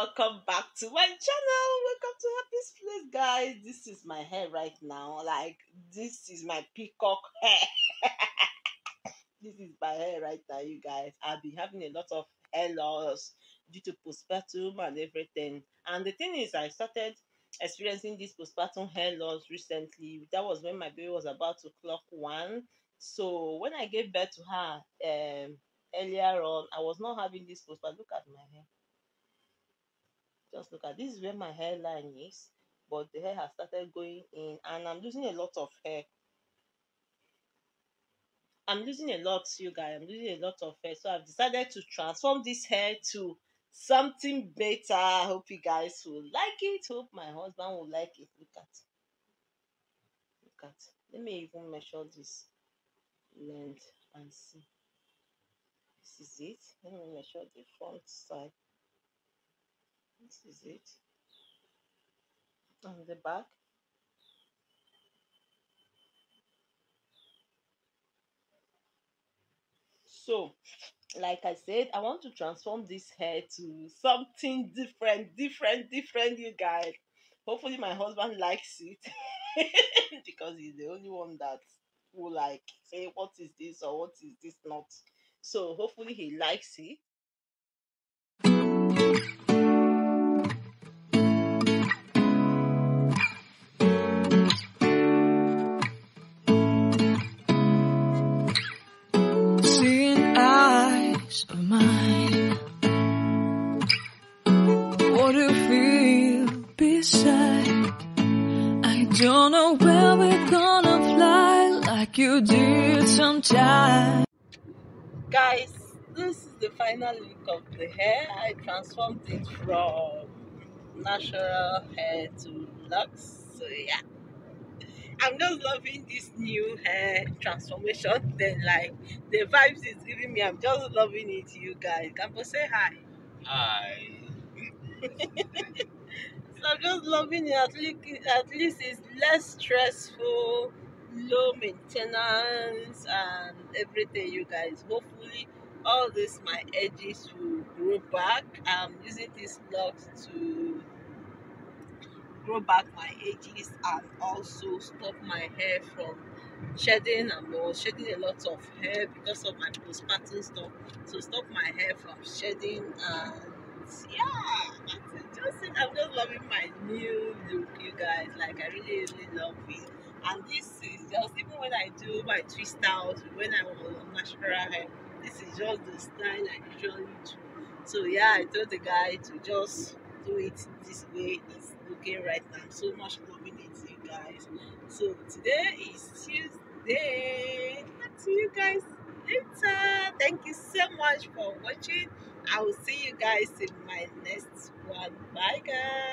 welcome back to my channel. Welcome to Happy's Place, guys. This is my hair right now. Like, this is my peacock hair. This is my hair right now, you guys. I've been having a lot of hair loss due to postpartum and everything. And the thing is, I started experiencing this postpartum hair loss recently. That was when my baby was about to clock 1. So when I gave birth to her earlier on, I was not having this postpartum. Look at my hair. Just look at this is where my hairline is, but the hair has started going in, and I'm losing a lot of hair. I'm losing a lot, you guys. I'm losing a lot of hair. So I've decided to transform this hair to something better. I hope you guys will like it. Hope my husband will like it. Look at. Look at. Let me even measure this length and see. This is it. Let me measure the front side. This is it. On the back. So, like I said, I want to transform this hair to something different, you guys. Hopefully my husband likes it because he's the only one that will like say what is this or what is this not. So hopefully he likes it. Seeing eyes of mine, what do you feel beside? I don't know where we're gonna fly like you did sometime. Guys, this is the final look of the hair. I transformed it from natural hair to Locs. So yeah, I'm just loving this new hair transformation. Then like the vibes it's giving me, I'm just loving it. You guys, Campo, say hi. Hi. So I'm just loving it. At least it's less stressful, low maintenance, and everything. You guys, hopefully all this my edges will grow back. I'm using this Locs to grow back my edges and also stop my hair from shedding. I was shedding a lot of hair because of my postpartum stuff, so stop my hair from shedding. And yeah, that's it. I'm just loving my new look, you guys. Like, I really love it. And this is just, even when I do my twist out, when I was on natural hair, this is just the style I usually do. So yeah, I told the guy to just do it this way. It's looking right now. I'm so much loving it, you guys. So today is Tuesday. I'll see you guys later. Thank you so much for watching. I will see you guys in my next one. Bye, guys.